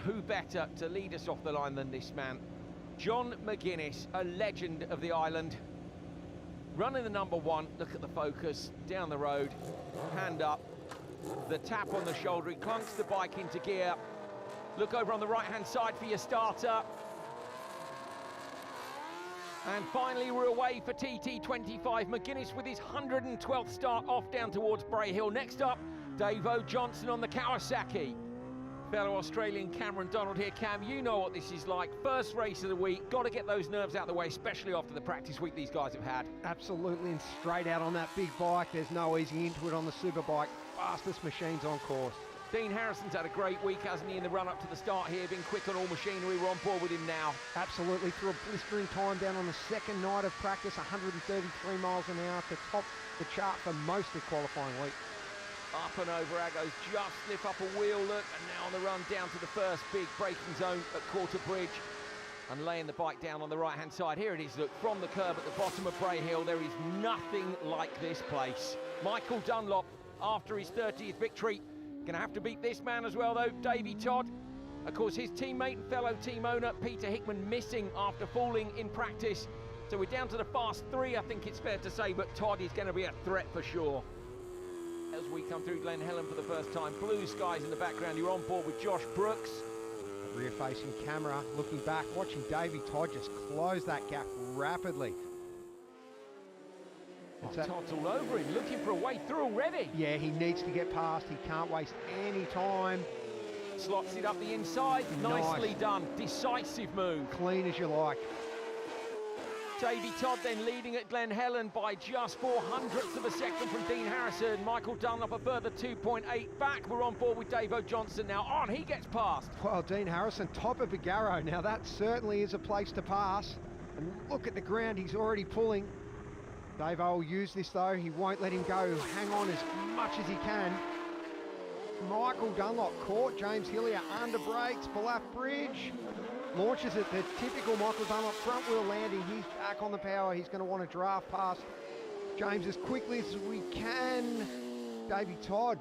who better to lead us off the line than this man? John McGuinness, a legend of the island. Running the number one, look at the focus, down the road, hand up, the tap on the shoulder, he clunks the bike into gear. Look over on the right-hand side for your starter. And finally we're away for TT25. McGuinness with his 112th start off down towards Bray Hill. Next up, Dave O. Johnson on the Kawasaki. Fellow Australian Cameron Donald here. Cam, you know what this is like. First race of the week, got to get those nerves out of the way, especially after the practice week these guys have had. Absolutely, and straight out on that big bike. There's no easy into it on the superbike. Fastest machines on course. Dean Harrison's had a great week, hasn't he, in the run-up to the start here, been quick on all machinery. We're on board with him now. Absolutely, through a blistering time down on the second night of practice, 133 miles an hour to top the chart for most of qualifying week. Up and over Agos, just slip up a wheel, look, and now on the run down to the first big braking zone at Quarter Bridge, and laying the bike down on the right-hand side. Here it is, look, from the curb at the bottom of Bray Hill. There is nothing like this place. Michael Dunlop, after his 30th victory, gonna have to beat this man as well though, Davey Todd. Of course, his teammate and fellow team owner, Peter Hickman, missing after falling in practice. So we're down to the fast three, I think it's fair to say, but Todd is gonna be a threat for sure. As we come through Glen Helen for the first time, blue skies in the background, you're on board with Josh Brooks. Rear-facing camera, looking back, watching Davey Todd just close that gap rapidly. Todd's all over him, looking for a way through already. Yeah, he needs to get past, he can't waste any time. Slots it up the inside, nicely done, decisive move. Clean as you like. Davey Todd then leading at Glen Helen by just 0.04 of a second from Dean Harrison. Michael Dunlop a further 2.8 back. We're on board with Dave O. Johnson now. On, he gets past. Well, Dean Harrison, top of Bigarro. Now that certainly is a place to pass. And look at the ground, he's already pulling. Dave O will use this though, he won't let him go. Hang on as much as he can. Michael Dunlop caught James Hillier under brakes, Belaf Bridge. Launches it, the typical Michael Dunlop front wheel landing. He's back on the power. He's going to want to draft past James as quickly as we can. Davey Todd.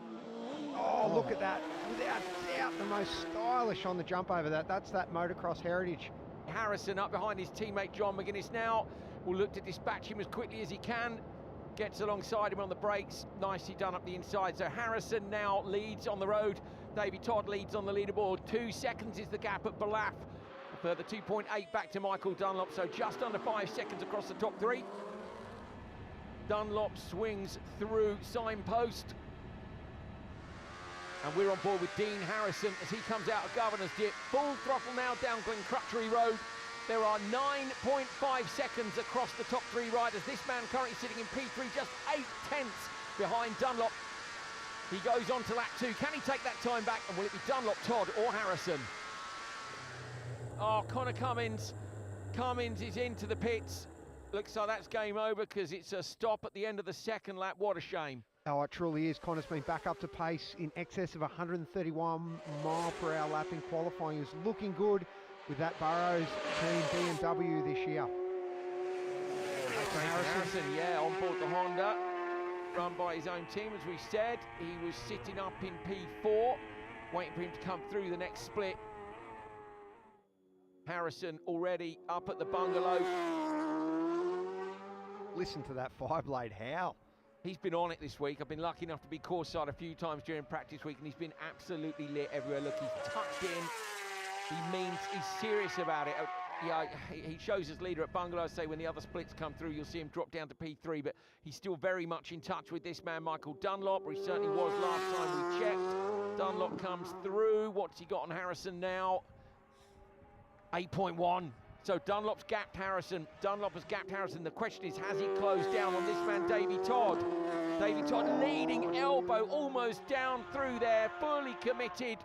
Oh, look at that. Without doubt, the most stylish on the jump over that. That's that motocross heritage. Harrison up behind his teammate John McGuinness now. Will look to dispatch him as quickly as he can. Gets alongside him on the brakes. Nicely done up the inside. So Harrison now leads on the road. Davey Todd leads on the leaderboard. 2 seconds is the gap at Belaf. A further 2.8 back to Michael Dunlop, so just under 5 seconds across the top three. Dunlop swings through signpost. And we're on board with Dean Harrison as he comes out of Governor's Dip. Full throttle now down Glencrutchery Road. There are 9.5 seconds across the top three riders. This man currently sitting in P3, just 0.8 behind Dunlop. He goes on to lap 2. Can he take that time back? And will it be Dunlop, Todd or Harrison? Oh, Connor Cummins. Cummins is into the pits. Looks like that's game over because it's a stop at the end of the second lap. What a shame. Oh, it truly is. Connor's been back up to pace in excess of 131 mile per hour lap in qualifying. He's looking good with that Burrows team BMW this year. Harrison, yeah, on board the Honda, run by his own team, as we said. He was sitting up in P4, waiting for him to come through the next split. Harrison already up at the bungalow. Listen to that five-blade howl. He's been on it this week. I've been lucky enough to be courtside a few times during practice week, and he's been absolutely lit everywhere. Look, he's tucked in. He means he's serious about it. Yeah, he shows as leader at bungalow. Say when the other splits come through, you'll see him drop down to P3, but he's still very much in touch with this man, Michael Dunlop, or he certainly was last time we checked. Dunlop comes through. What's he got on Harrison now? 8.1. So Dunlop's gapped Harrison. Dunlop has gapped Harrison. The question is, has he closed down on this man, Davey Todd? Davey Todd leading, elbow almost down through there, fully committed.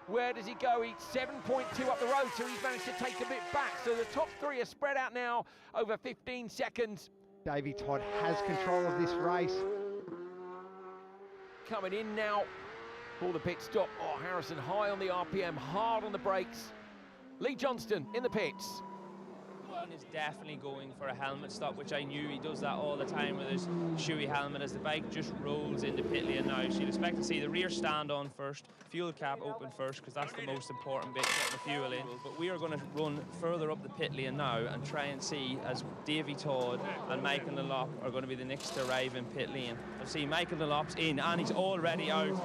Where does he go? He's 7.2 up the road, so he's managed to take a bit back. So the top three are spread out now over 15 seconds. Davey Todd has control of this race. Coming in now for the pit stop. Oh, Harrison high on the RPM, hard on the brakes. Lee Johnston in the pits. Dean is definitely going for a helmet stop, which I knew he does that all the time with his shoey helmet as the bike just rolls into pit lane now. So you'd expect to see the rear stand on first, fuel cap open first, because that's the most important bit, getting the fuel in. But we are going to run further up the pit lane now and try and see as Davy Todd and Michael Nalop are going to be the next to arrive in pit lane. I'll see Michael Nalop's in and he's already out.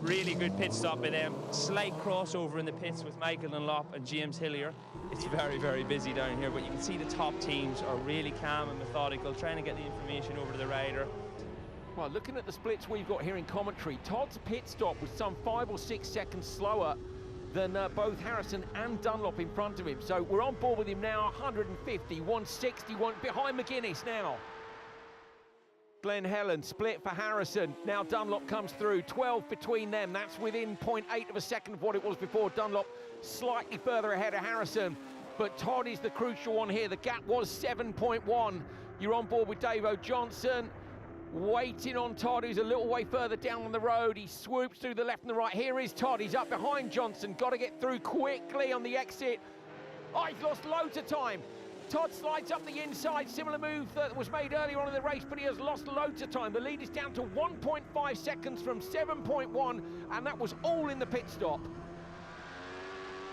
Really good pit stop by them. Slight crossover in the pits with Michael Nalop and James Hillier. It's very, very busy down here, but you can see the top teams are really calm and methodical, trying to get the information over to the rider. Well, looking at the splits we've got here in commentary, Todd's pit stop was some 5 or 6 seconds slower than both Harrison and Dunlop in front of him. So we're on board with him now, 150, 160, behind McGuinness now. Glenn Helen, split for Harrison. Now Dunlop comes through, 12 between them. That's within 0.8 of a second of what it was before. Dunlop slightly further ahead of Harrison, but Todd is the crucial one here. The gap was 7.1. You're on board with Davo Johnson, waiting on Todd, who's a little way further down on the road. He swoops through the left and the right. Here is Todd, he's up behind Johnson. Got to get through quickly on the exit. Oh, he's lost loads of time. Todd slides up the inside, similar move that was made earlier on in the race, but he has lost loads of time. The lead is down to 1.5 seconds from 7.1, and that was all in the pit stop.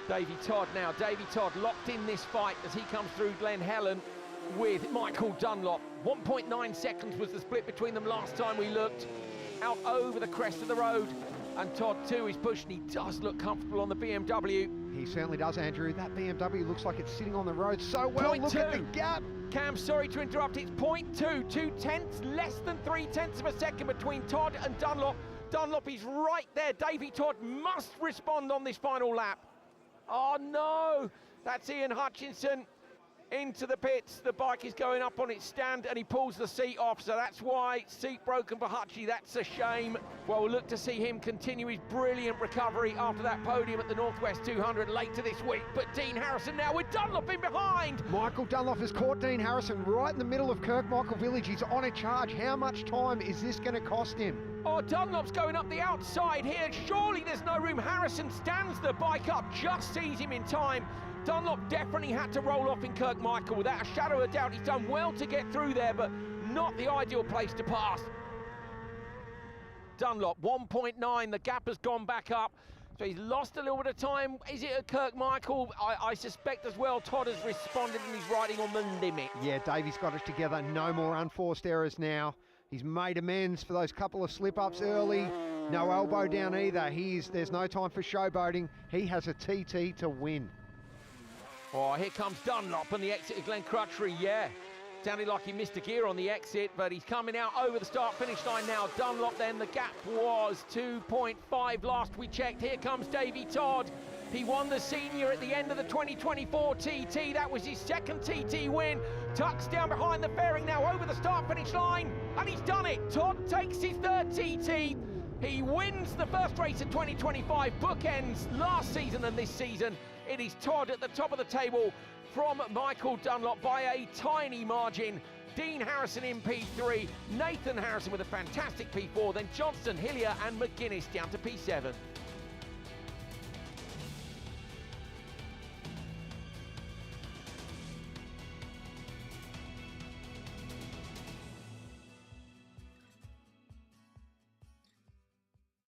Davy Todd now. Davy Todd locked in this fight as he comes through Glen Helen with Michael Dunlop. 1.9 seconds was the split between them last time we looked. Out over the crest of the road, and Todd too is pushing. He does look comfortable on the BMW. He certainly does, Andrew. That BMW looks like it's sitting on the road so well. Look at the gap. Cam, sorry to interrupt, it's 0.2, 2 tenths, less than 3 tenths of a second between Todd and Dunlop. Dunlop is right there. Davy Todd must respond on this final lap. Oh no, that's Ian Hutchinson into the pits. The bike is going up on its stand and he pulls the seat off, so that's why seat broken for Hutchie. That's a shame. Well, we'll look to see him continue his brilliant recovery after that podium at the Northwest 200 later this week. But Dean Harrison now with Dunlop in behind. Michael Dunlop has caught Dean Harrison right in the middle of Kirkmichael Village. He's on a charge. How much time is this going to cost him? Oh, Dunlop's going up the outside here. Surely there's no room. Harrison stands the bike up, just sees him in time. Dunlop definitely had to roll off in Kirkmichael. Without a shadow of a doubt, he's done well to get through there, but not the ideal place to pass. Dunlop, 1.9, the gap has gone back up, so he's lost a little bit of time. Is it a Kirkmichael? I suspect as well Todd has responded and he's riding on the limit. Yeah, Davy's got it together. No more unforced errors now. He's made amends for those couple of slip-ups early. No elbow down either. There's no time for showboating. He has a TT to win. Oh, here comes Dunlop on the exit of Glen Crutchery, yeah. Sounded like he missed a gear on the exit, but he's coming out over the start-finish line now. Dunlop then, the gap was 2.5 last we checked. Here comes Davy Todd. He won the senior at the end of the 2024 TT. That was his second TT win. Tucks down behind the fairing now over the start-finish line, and he's done it. Todd takes his third TT. He wins the first race of 2025, bookends last season and this season. It is Todd at the top of the table from Michael Dunlop by a tiny margin. Dean Harrison in P3, Nathan Harrison with a fantastic P4, then Johnson, Hillier and McGuinness down to P7.